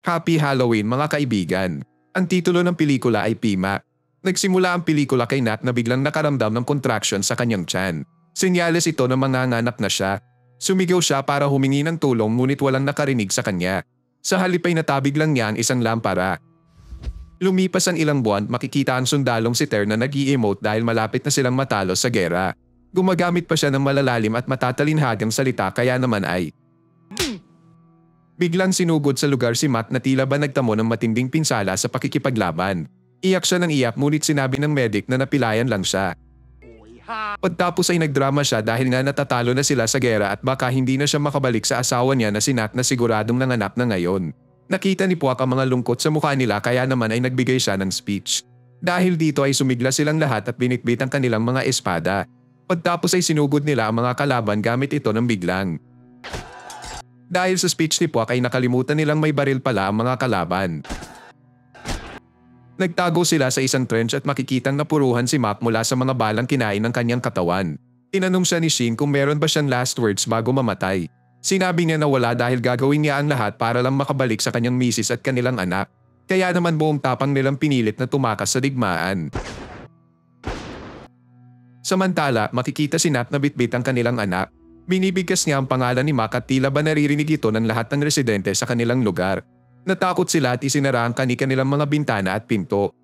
Happy Halloween mga kaibigan. Ang titulo ng pelikula ay Pima. Nagsimula ang pelikula kay Nat na biglang nakaramdam ng contraction sa kanyang tiyan. Senyales ito na manganganak na siya. Sumigaw siya para humingi ng tulong ngunit walang nakarinig sa kanya. Sa halip ay natabig lang niya ang isang lampara. Lumipas ang ilang buwan, makikita ang sundalong si Ter na nag-i-emote dahil malapit na silang matalo sa gera. Gumagamit pa siya ng malalalim at matatalinhagang salita kaya naman ay biglang sinugod sa lugar si Matt na tila ba nagtamo ng matinding pinsala sa pakikipaglaban. Iyak siya ng iyak ngunit sinabi ng medic na napilayan lang siya. Pagtapos ay nagdrama siya dahil nga natatalo na sila sa gera at baka hindi na siya makabalik sa asawa niya na si Nat na siguradong nanganak na ngayon. Nakita ni Puak ang mga lungkot sa mukha nila kaya naman ay nagbigay siya ng speech. Dahil dito ay sumigla silang lahat at binitbit ang kanilang mga espada. Pagtapos ay sinugod nila ang mga kalaban gamit ito ng biglang. Dahil sa speech ni Puak ay nakalimutan nilang may baril pala ang mga kalaban. Nagtago sila sa isang trench at makikitang napuruhan si Mac mula sa mga balang kinain ng kanyang katawan. Tinanong siya ni Shin kung meron ba siyang last words bago mamatay. Sinabi niya na wala dahil gagawin niya ang lahat para lang makabalik sa kanyang misis at kanilang anak. Kaya naman buong tapang nilang pinilit na tumakas sa digmaan. Samantala, makikita si Nat na bitbit ang kanilang anak. Binibigkas niya ang pangalan ni Mac at tila ba naririnig ito ng lahat ng residente sa kanilang lugar. Natakot sila at isinara ang kanilang mga bintana at pinto.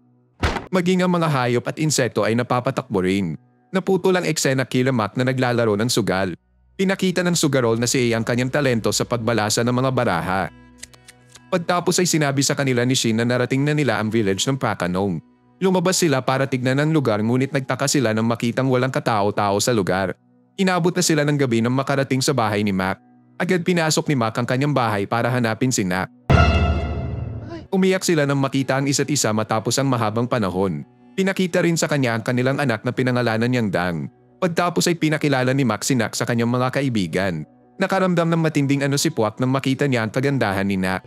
Maging ang mga hayop at insekto ay napapatakbo rin. Naputol ang eksena kila Mac na naglalaro ng sugal. Pinakita ng sugarol na si A ang kanyang talento sa pagbalasa ng mga baraha. Pagtapos ay sinabi sa kanila ni Shin na narating na nila ang village ng Pakanong. Lumabas sila para tignan ang lugar ngunit nagtaka sila nang makitang walang katao-tao sa lugar. Inabot na sila ng gabi nang makarating sa bahay ni Mac. Agad pinasok ni Mac ang kanyang bahay para hanapin si Nat. Umiyak sila nang makita ang isa't isa matapos ang mahabang panahon. Pinakita rin sa kanya ang kanilang anak na pinangalanan niyang Dang. Pagtapos ay pinakilala ni Mac si Nak sa kanyang mga kaibigan. Nakaramdam ng matinding ano si Puak nang makita niya ang kagandahan ni Nak.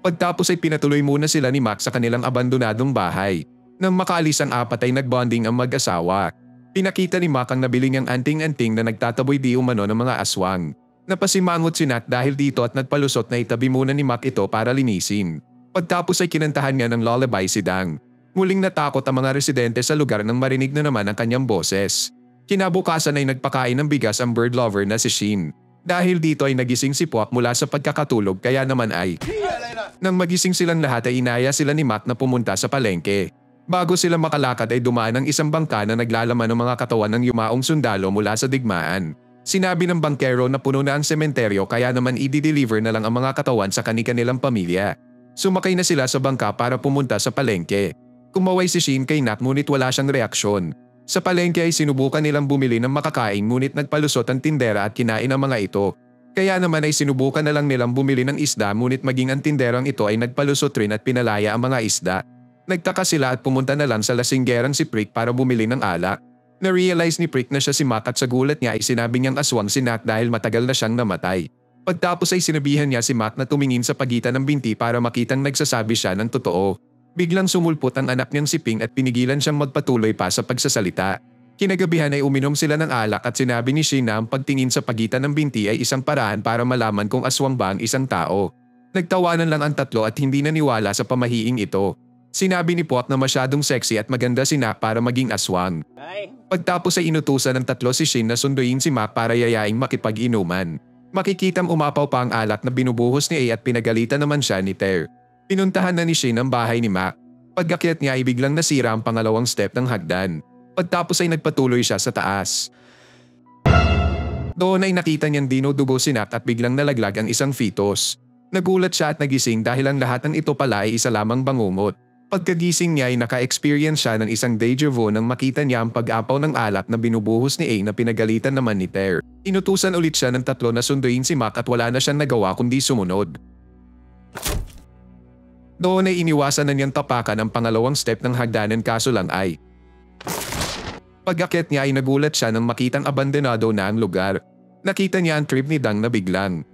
Pagtapos ay pinatuloy muna sila ni Mac sa kanilang abandonadong bahay. Nang makaalis ang apat ay nagbonding ang mag-asawa. Pinakita ni Mac ang nabili niyang anting-anting na nagtataboy di umano ng mga aswang. Napasimangot si Nat dahil dito at nagpalusot na itabi muna ni Mac ito para linisin. Pagtapos ay kinantahan niya ng lullaby si Dang. Muling natakot ang mga residente sa lugar nang marinig na naman ang kanyang boses. Kinabukasan ay nagpakain ng bigas ang bird lover na si Shin. Dahil dito ay nagising si Puak mula sa pagkakatulog kaya naman ay nang magising silang lahat ay inaya sila ni Mac na pumunta sa palengke. Bago sila makalakad ay dumaan ang isang bangka na naglalaman ng mga katawan ng yumaong sundalo mula sa digmaan. Sinabi ng bangkero na puno na ang sementeryo kaya naman i-deliver na lang ang mga katawan sa kani-kanilang pamilya. Sumakay na sila sa bangka para pumunta sa palengke. Kumaway si Shin kay Nat ngunit wala siyang reaksyon. Sa palengke ay sinubukan nilang bumili ng makakain ngunit nagpalusot ang tindera at kinain ang mga ito. Kaya naman ay sinubukan na lang nilang bumili ng isda ngunit maging ang tinderang ito ay nagpalusot rin at pinalaya ang mga isda. Nagtaka sila at pumunta na lang sa lasinggerang si Prick para bumili ng alak. Na-realize ni Prick na siya si Mac at sa gulat niya ay sinabi niyang aswang si Nat dahil matagal na siyang namatay. Pagtapos ay sinabihan niya si Mac na tumingin sa pagitan ng binti para makitang nagsasabi siya ng totoo. Biglang sumulpot ang anak niyang si Ping at pinigilan siyang magpatuloy pa sa pagsasalita. Kinagabihan ay uminom sila ng alak at sinabi ni Shin na ang pagtingin sa pagitan ng binti ay isang paraan para malaman kung aswang ba ang isang tao. Nagtawanan lang ang tatlo at hindi naniwala sa pamahiing ito. Sinabi ni Puak na masyadong sexy at maganda si Nak para maging aswang. Pagtapos ay inutusan ng tatlo si Shin na sunduin si Mac para yayaing makipag-inuman. Makikitang umapaw pa ang alak na binubuhos ni A at pinagalitan naman siya ni Ter. Pinuntahan na ni Shin ang bahay ni Mac. Pag-akyat niya ay biglang nasira ang pangalawang step ng hagdan. Pagtapos ay nagpatuloy siya sa taas. Doon ay nakita niyang dinudugo si Nak at biglang nalaglag ang isang fetus. Nagulat siya at nagising dahil ang lahat ng ito pala ay isa lamang bangungot. Pagkagising niya ay naka-experience siya ng isang deja vu nang makita niya ang pag-apaw ng alak na binubuhos ni A na pinagalitan naman ni Ter. Inutusan ulit siya ng tatlo na sunduin si Mac at wala na siyang nagawa kundi sumunod. Doon ay iniwasan na niyang tapakan ang pangalawang step ng hagdanan kaso lang ay pag-akyat niya ay nagulat siya nang makitang abandonado na ang lugar. Nakita niya ang trip ni Dang na biglang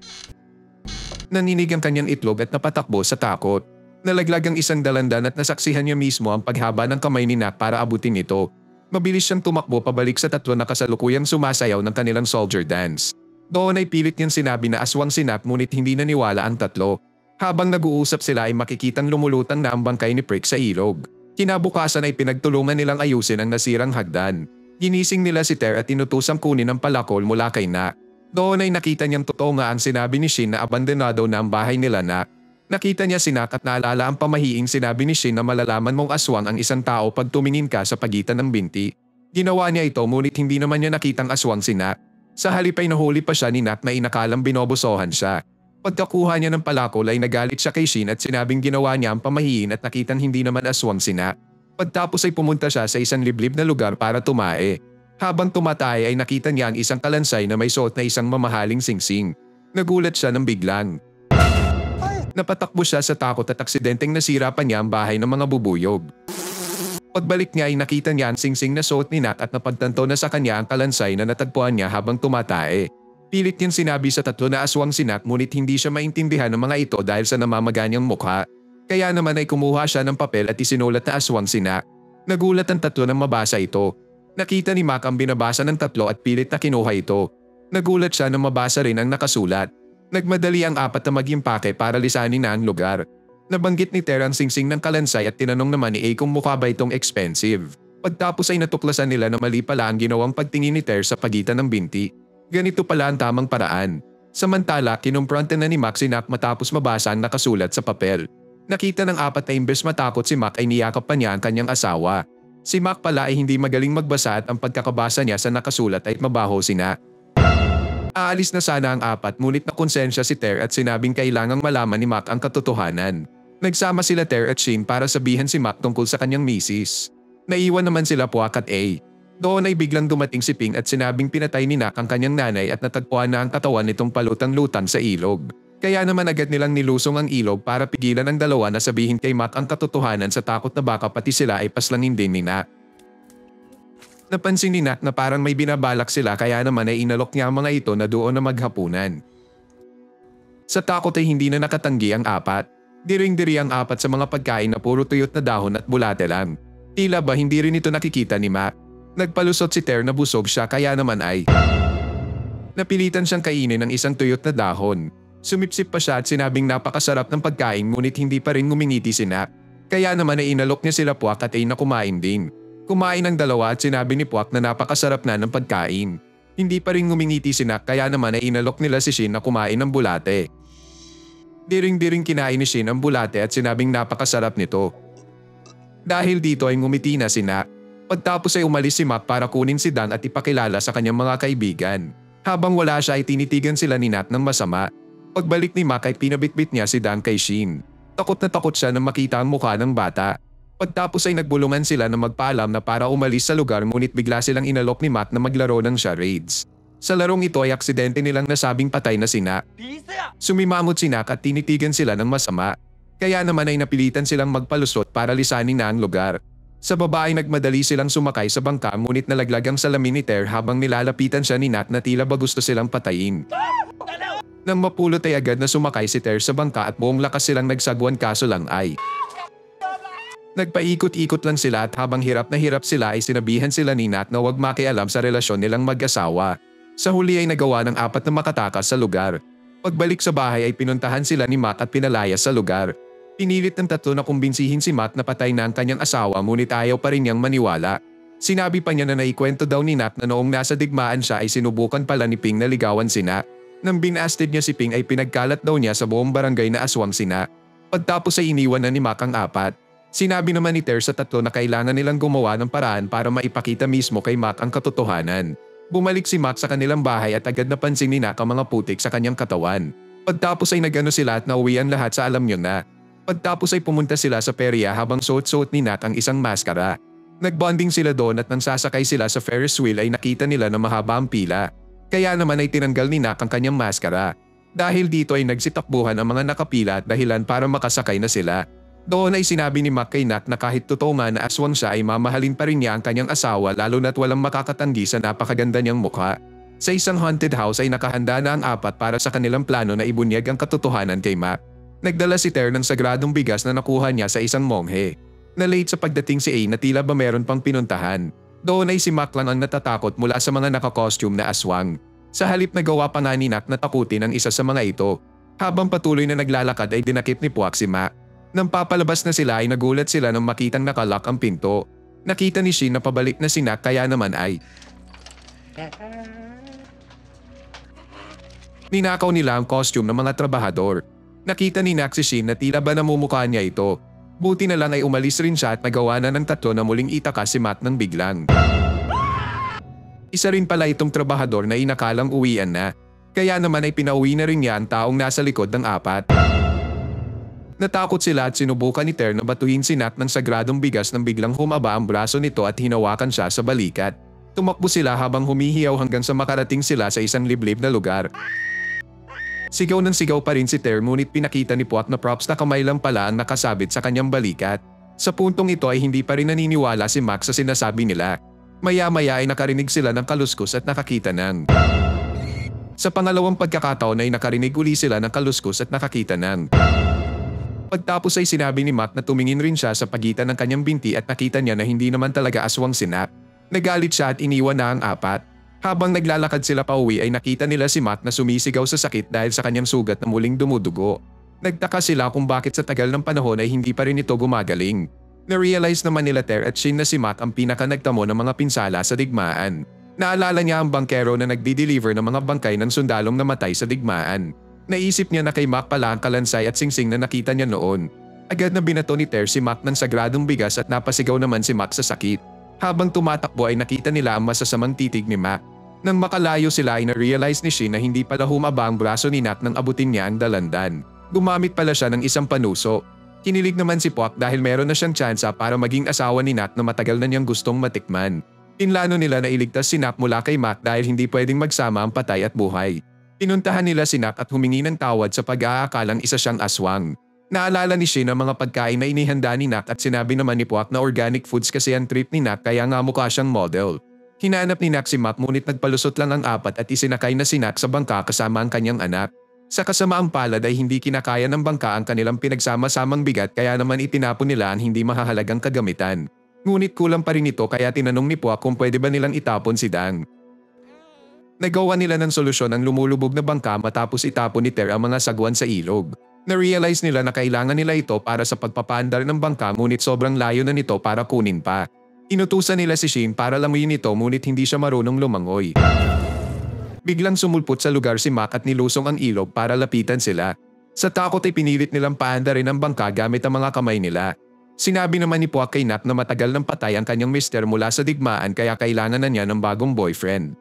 naninig ang kanyang itlog at napatakbo sa takot. Nalaglag ang isang dalandan at nasaksihan niya mismo ang paghaba ng kamay ni Nak para abutin ito. Mabilis siyang tumakbo pabalik sa tatlo na kasalukuyang sumasayaw ng kanilang soldier dance. Doon ay pilit niyang sinabi na aswang si Nak ngunit hindi naniwala ang tatlo. Habang nag-uusap sila ay makikitang lumulutang na ang bangkay ni Prick sa ilog. Kinabukasan ay pinagtulungan nilang ayusin ang nasirang hagdan. Ginising nila si Ter at inutusang kunin ang palakol mula kay Nak. Doon ay nakita niyang totoo nga ang sinabi ni Shin na abandonado na ang bahay nila Nak. Nakita niya si Nak at naalala ang pamahiing sinabi ni Shin na malalaman mong aswang ang isang tao pag tumingin ka sa pagitan ng binti. Ginawa niya ito ngunit hindi naman niya nakitang aswang si Nak. Sa halip ay nahuli pa siya ni Nak na inakalang binobosohan siya. Pagkakuha niya ng palakol ay nagalit siya kay Shin at sinabing ginawa niya ang pamahiin at nakitang hindi naman aswang si Nak. Pagtapos ay pumunta siya sa isang liblib na lugar para tumae. Habang tumatay ay nakita niya ang isang kalansay na may suot na isang mamahaling singsing. Nagulat siya ng biglang. Napatakbo siya sa takot at aksidenteng nasira pa niya ang bahay ng mga bubuyog. Pagbalik niya ay nakita niya ang singsing na suot ni Nak at napagtanto na sa kanya ang kalansay na natagpuan niya habang tumatae. Pilit niyang sinabi sa tatlo na aswang si Nak ngunit hindi siya maintindihan ng mga ito dahil sa namamaganyang mukha. Kaya naman ay kumuha siya ng papel at isinulat na aswang si Nak. Nagulat ang tatlo nang mabasa ito. Nakita ni Mac ang binabasa ng tatlo at pilit na kinuha ito. Nagulat siya nang mabasa rin ang nakasulat. Nagmadali ang apat na mag-impake para lisanin na ang lugar. Nabanggit ni Ter ang singsing ng kalansay at tinanong naman ni A kung mukha ba itong expensive. Pagtapos ay natuklasan nila na mali pala ang ginawang pagtingin ni Ter sa pagitan ng binti. Ganito pala ang tamang paraan. Samantala, kinumpronte na ni Mac si Nak matapos mabasa ang nakasulat sa papel. Nakita ng apat na imbes matakot si Mac ay niyakap pa niya ang kanyang asawa. Si Mac pala ay hindi magaling magbasa at ang pagkakabasa niya sa nakasulat ay mabaho si Nak. Aalis na sana ang apat ngunit nakonsensya si Ter at sinabing kailangang malaman ni Mac ang katotohanan. Nagsama sila Ter at Shin para sabihan si Mac tungkol sa kanyang misis. Naiwan naman sila Puak at A. Doon ay biglang dumating si Ping at sinabing pinatay ni Nak ang kanyang nanay at natagpuan na ang katawan nitong palutang-lutang sa ilog. Kaya naman agad nilang nilusong ang ilog para pigilan ang dalawa na sabihin kay Mac ang katotohanan sa takot na baka pati sila ay paslangin din ni Nak. Napansin ni Nak na parang may binabalak sila kaya naman ay inalok niya ang mga ito na doon na maghapunan. Sa takot ay hindi na nakatanggi ang apat. Diring-diri ang apat sa mga pagkain na puro tuyot na dahon at bulate lang. Tila ba hindi rin ito nakikita ni Mac? Nagpalusot si Ter na busog siya kaya naman ay napilitan siyang kainin ng isang tuyot na dahon. Sumipsip pa siya at sinabing napakasarap ng pagkain ngunit hindi pa rin ngumingiti si Nak. Kaya naman ay inalok niya sila Puak at A na kumain din. Kumain ang dalawa at sinabi ni Puak na napakasarap na ng pagkain. Hindi pa rin ngumingiti si Nak kaya naman ay inalok nila si Shin na kumain ng bulate. Diring-diring kinain ni Shin ang bulate at sinabing napakasarap nito. Dahil dito ay ngumiti na si Nak. Pagtapos ay umalis si Mac para kunin si Dan at ipakilala sa kanyang mga kaibigan. Habang wala siya ay tinitigan sila ni Nat ng masama. Pagbalik ni Mac ay pinabitbit niya si Dan kay Shin. Takot na takot siya nang makita ang mukha ng bata. Pagtapos ay nagbulungan sila na magpaalam na para umalis sa lugar ngunit bigla silang inalok ni Mac na maglaro ng charades. Sa larong ito ay aksidente nilang nasabing patay na si Nak. Sumimamot si Nak at tinitigan sila ng masama. Kaya naman ay napilitan silang magpalusot para lisanin na ang lugar. Sa baba ay nagmadali silang sumakay sa bangka ngunit nalaglag ang salamin ni Ter habang nilalapitan siya ni Nak na tila ba gusto silang patayin. Nang mapulot ay agad na sumakay si Ter sa bangka at buong lakas silang nagsagwan kaso lang ay nagpaikot-ikot lang sila at habang hirap na hirap sila ay sinabihan sila ni Nat na huwag makialam sa relasyon nilang mag-asawa. Sa huli ay nagawa ng apat na makatakas sa lugar. Pagbalik sa bahay ay pinuntahan sila ni Mac at pinalayas sa lugar. Pinilit ng tatlo na kumbinsihin si Mac na patay na ang kanyang asawa ngunit ayaw pa rin niyang maniwala. Sinabi pa niya na naikwento daw ni Nat na noong nasa digmaan siya ay sinubukan pala ni Ping na ligawan si Nat. Nang binasted niya si Ping ay pinagkalat daw niya sa buong barangay na aswang si Nat. Pagtapos ay iniwan na ni Mac ang apat. Sinabi naman ni Ter sa tatlo na kailangan nilang gumawa ng paraan para maipakita mismo kay Mac ang katotohanan. Bumalik si Mac sa kanilang bahay at agad napansin ni Nak ang mga putik sa kanyang katawan. Pagtapos ay nagano sila at nauwian lahat sa alam niyo na. Pagtapos ay pumunta sila sa perya habang suot-suot ni Nak ang isang maskara. Nagbonding sila doon at nang sasakay sila sa Ferris wheel ay nakita nila na mahaba ang pila. Kaya naman ay tinanggal ni Nak ang kanyang maskara. Dahil dito ay nagsitakbuhan ang mga nakapila at dahilan para makasakay na sila. Doon ay sinabi ni Mac kay Nak na kahit totoo nga na aswang siya ay mamahalin pa rin niya ang kanyang asawa lalo na't walang makakatanggi sa napakaganda niyang mukha. Sa isang haunted house ay nakahanda na ang apat para sa kanilang plano na ibunyag ang katotohanan kay Mac. Nagdala si Ter ng sagradong bigas na nakuha niya sa isang monghe. Na-late sa pagdating si A na tila ba meron pang pinuntahan. Doon ay si Mac lang ang natatakot mula sa mga nakakostume na aswang. Sa halip na gawa pa nga ni Nak na takutin ang isa sa mga ito. Habang patuloy na naglalakad ay dinakip ni Puak si Mac. Nang papalabas na sila ay nagulat sila nang makitang nakalock ang pinto. Nakita ni Shin na pabalik na si Nak kaya naman ay ninakaw nila ang costume ng mga trabahador. Nakita ni Nak si Shin na tila ba namumukha niya ito. Buti na lang ay umalis rin siya at nagawa na ng tatlo na muling itakas si Matt ng biglang. Isa rin pala itong trabahador na inakalang uwian na. Kaya naman ay pinauwi na rin niya ang taong nasa likod ng apat. Natakot sila at sinubukan ni Ter na batuhin si Nat ng sagradong bigas nang biglang humaba ang braso nito at hinawakan siya sa balikat. Tumakbo sila habang humihiyaw hanggang sa makarating sila sa isang liblib na lugar. Sigaw ng sigaw pa rin si Ter ngunit pinakita ni Puak na props na kamay lang pala ang nakasabit sa kanyang balikat. Sa puntong ito ay hindi pa rin naniniwala si Max sa sinasabi nila. Maya-maya ay nakarinig sila ng kaluskos at nakakita ng... Sa pangalawang pagkakataon ay nakarinig uli sila ng kaluskos at nakakita ng... Pagtapos ay sinabi ni Mac na tumingin rin siya sa pagitan ng kanyang binti at nakita niya na hindi naman talaga aswang si Nak. Nagalit siya at iniwan na ang apat. Habang naglalakad sila pauwi ay nakita nila si Mac na sumisigaw sa sakit dahil sa kanyang sugat na muling dumudugo. Nagtaka sila kung bakit sa tagal ng panahon ay hindi pa rin ito gumagaling. Na-realize naman nila Ter at Shin na si Mac ang pinaka nagtamo ng mga pinsala sa digmaan. Naalala niya ang bangkero na nagdi-deliver ng mga bangkay ng sundalong namatay sa digmaan. Naisip niya na kay Mac pala ang kalansay at singsing na nakita niya noon. Agad na binato ni Ter si Mac ng sagradong bigas at napasigaw naman si Mac sa sakit. Habang tumatakbo ay nakita nila ang masasamang titig ni Mac. Nang makalayo sila ay na-realize ni Shin na hindi pala humaba ang braso ni Nak nang abutin niya ang dalandan. Gumamit pala siya ng isang panuso. Kinilig naman si Puak dahil meron na siyang tsansa para maging asawa ni Nak na matagal na niyang gustong matikman. Pinlano nila na iligtas si Nak mula kay Mac dahil hindi pwedeng magsama ang patay at buhay. Pinuntahan nila si Nak at humingi ng tawad sa pag-aakalang isa siyang aswang. Naalala ni Shin ang mga pagkain na inihanda ni Nak at sinabi naman ni Puak na organic foods kasi ang trip ni Nak kaya nga mukha siyang model. Hinanap ni Nak si Mac ngunit nagpalusot lang ang apat at isinakay na si Nak sa bangka kasama ang kanyang anak. Sa kasamaang palad ay hindi kinakaya ng bangka ang kanilang pinagsama-samang bigat kaya naman itinapon nila ang hindi mahahalagang kagamitan. Ngunit kulang pa rin ito kaya tinanong ni Puak kung pwede ba nilang itapon si Dang. Nagawa nila ng solusyon ang lumulubog na bangka matapos itapon ni Ter ang mga sagwan sa ilog. Na-realize nila na kailangan nila ito para sa pagpapaandar ng bangka ngunit sobrang layo na nito para kunin pa. Inutusan nila si Shin para lamuyin ito ngunit hindi siya marunong lumangoy. Biglang sumulpot sa lugar si Mac at nilusong ang ilog para lapitan sila. Sa takot ay pinilit nilang paandarin ang bangka gamit ang mga kamay nila. Sinabi naman ni Puak kay Nak na matagal nang patay ang kanyang mister mula sa digmaan kaya kailangan na niya ng bagong boyfriend.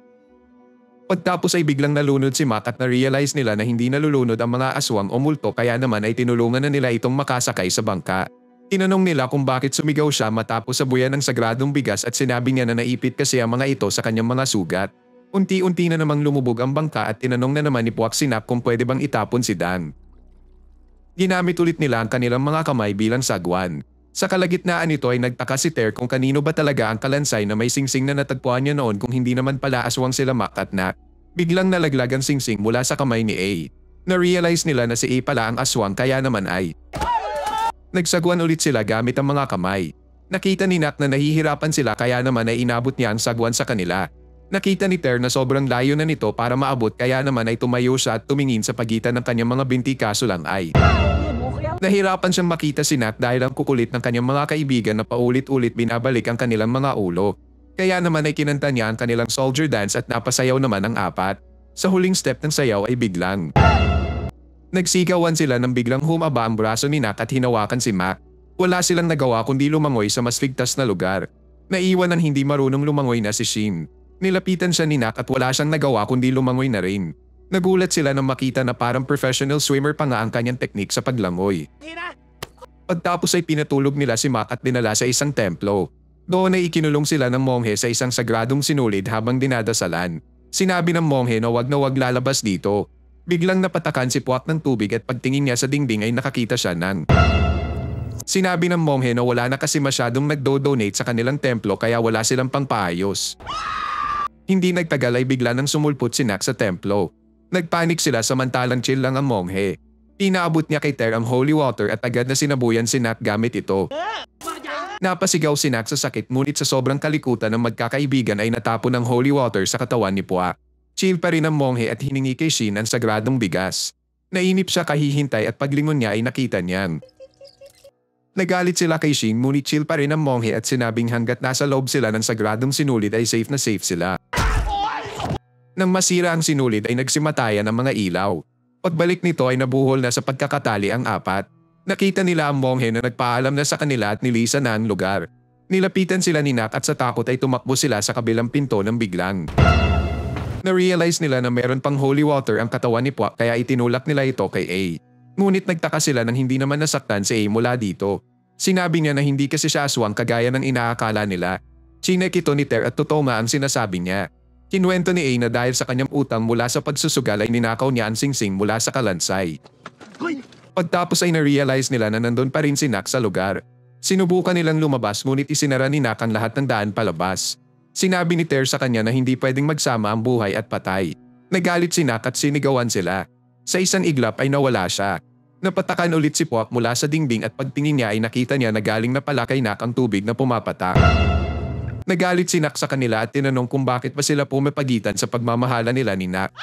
Pagtapos ay biglang nalunod si Mac at na-realize nila na hindi nalulunod ang mga aswang o multo kaya naman ay tinulungan na nila itong makasakay sa bangka. Tinanong nila kung bakit sumigaw siya matapos sabuyan ng sagradong bigas at sinabi niya na naipit kasi ang mga ito sa kanyang mga sugat. Unti-unti na namang lumubog ang bangka at tinanong na naman ni Puak si Nak kung pwede bang itapon si Dan. Ginamit ulit nila ang kanilang mga kamay bilang sagwan. Sa kalagitnaan nito ay nagtaka si Ter kung kanino ba talaga ang kalansay na may singsing na natagpuan niya noon kung hindi naman pala aswang sila Mac at Nak. Biglang nalaglag ang singsing mula sa kamay ni A. Na-realize nila na si A pala ang aswang kaya naman ay nagsagwan ulit sila gamit ang mga kamay. Nakita ni Nak na nahihirapan sila kaya naman ay inabot niya ang sagwan sa kanila. Nakita ni Ter na sobrang layo na nito para maabot kaya naman ay tumayo siya at tumingin sa pagitan ng kanyang mga binti kaso lang ay nahirapan siyang makita si Nak dahil ang kukulit ng kanyang mga kaibigan na paulit-ulit binabalik ang kanilang mga ulo. Kaya naman ay kinanta niya ang kanilang soldier dance at napasayaw naman ang apat. Sa huling step ng sayaw ay biglang nagsigawan sila nang biglang humaba ang braso ni Nak at hinawakan si Mac. Wala silang nagawa kundi lumangoy sa mas ligtas na lugar. Naiwan ng hindi marunong lumangoy na si Shin. Nilapitan siya ni Nak at wala siyang nagawa kundi lumangoy na rin. Nagulat sila nang makita na parang professional swimmer pa nga ang kanyang teknik sa paglangoy. Pagtapos ay pinatulog nila si Mac at dinala sa isang templo. Doon ay ikinulong sila ng monghe sa isang sagradong sinulid habang dinadasalan. Sinabi ng monghe na wag lalabas dito. Biglang napatakan si Puak ng tubig at pagtingin niya sa dingding ay nakakita siya ng sinabi ng monghe na wala na kasi masyadong nagdo-donate sa kanilang templo kaya wala silang pangpaayos. Hindi nagtagal ay bigla nang sumulpot si Nak sa templo. Nagpanik sila samantalang chill lang ang monghe. Pinaabot niya kay Ter ang holy water at agad na sinabuyan si Nak gamit ito. Napasigaw si Nak sa sakit ngunit sa sobrang kalikutan ng magkakaibigan ay natapon ang holy water sa katawan ni Puak. Chill pa rin ang monghe at hiningi kay Shin ang sagradong bigas. Nainip siya kahihintay at paglingon niya ay nakita niyang. Nagalit sila kay Shin ngunit chill pa rin ang monghe at sinabing hanggat nasa loob sila ng sagradong sinulid ay safe na safe sila. Nang masira ang sinulid ay nagsimatayan ang mga ilaw. Pagbalik nito ay nabuhol na sa pagkakatali ang apat. Nakita nila ang monghe na nagpaalam na sa kanila at nilisan na ang lugar. Nilapitan sila ni Nak at sa takot ay tumakbo sila sa kabilang pinto ng biglang. Na-realize nila na meron pang holy water ang katawan ni Puak kaya itinulak nila ito kay A. Ngunit nagtaka sila nang hindi naman nasaktan si A mula dito. Sinabi niya na hindi kasi siya aswang kagaya ng inaakala nila. Chinek ito ni Ter at totoo nga ang sinasabi niya. Kinuwento ni A na dahil sa kanyang utang mula sa pagsusugal ay ninakaw niya ang singsing mula sa kalansay. Pagtapos ay na-realize nila na nandun pa rin si Nak sa lugar. Sinubukan nilang lumabas ngunit isinara ni Nak ang lahat ng daan palabas. Sinabi ni Ter sa kanya na hindi pwedeng magsama ang buhay at patay. Nagalit si Nak at sinigawan sila. Sa isang iglap ay nawala siya. Napatakan ulit si Puak mula sa dingding at pagtingin niya ay nakita niya na galing na pala kay Nak ang tubig na pumapatak. Nagalit si Nak sa kanila at tinanong kung bakit pa sila pumapagitan sa pagmamahala nila ni Nak.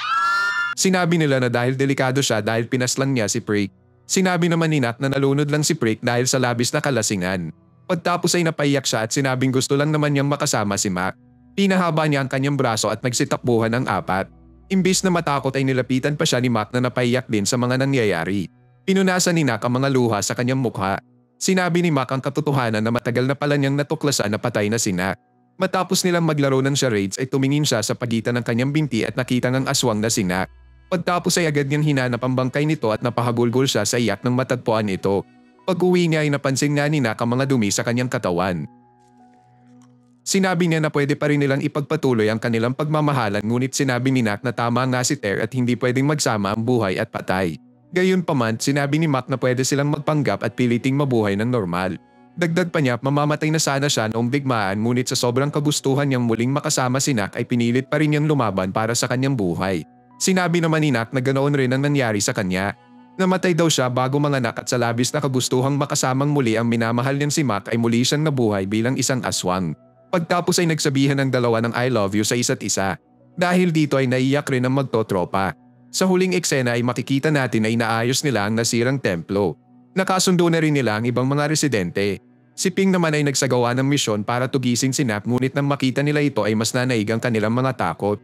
Sinabi nila na dahil delikado siya dahil pinaslang niya si Prick. Sinabi naman ni Nak na nalunod lang si Prick dahil sa labis na kalasingan. Pagtapos ay napaiyak siya at sinabing gusto lang naman niyang makasama si Mac. Pinahaba niya ang kanyang braso at nagsitakbuhan ang apat. Imbis na matakot ay nilapitan pa siya ni Mac na napaiyak din sa mga nangyayari. Pinunasan ni Nak ang mga luha sa kanyang mukha. Sinabi ni Mac ang katotohanan na matagal na pala niyang natuklasan na patay na si Nak. Matapos nilang maglaro ng charades ay tumingin siya sa pagitan ng kanyang binti at nakita ng aswang na si Nak. Pagtapos ay agad niyang hinanap ang bangkay nito at napahagulgol siya sa iyak ng matagpuan ito. Pag-uwi niya ay napansin nga ni Nak ang mga dumi sa kanyang katawan. Sinabi niya na pwede pa rin nilang ipagpatuloy ang kanilang pagmamahalan ngunit sinabi ni Nak na tama nga si Ter at hindi pwedeng magsama ang buhay at patay. Gayunpaman, sinabi ni Mac na pwede silang magpanggap at piliting mabuhay ng normal. Dagdag pa niya, mamamatay na sana siya noong bigmaan ngunit sa sobrang kagustuhan niyang muling makasama si Nak ay pinilit pa rin niyang lumaban para sa kanyang buhay. Sinabi naman ni Nak na ganoon rin ang nangyari sa kanya. Namatay daw siya bago manganak at sa labis na kagustuhang makasamang muli ang minamahal niyang si Mac ay muli siyang nabuhay bilang isang aswang. Pagtapos ay nagsabihan ng dalawa ng I love you sa isa't isa. Dahil dito ay naiyak rin ang magtotropa. Sa huling eksena ay makikita natin na inaayos nila ang nasirang templo. Nakasundo na rin nila ang ibang mga residente. Si Ping naman ay nagsagawa ng misyon para tugisin si Nak ngunit nang makita nila ito ay mas nanaig ang kanilang mga takot.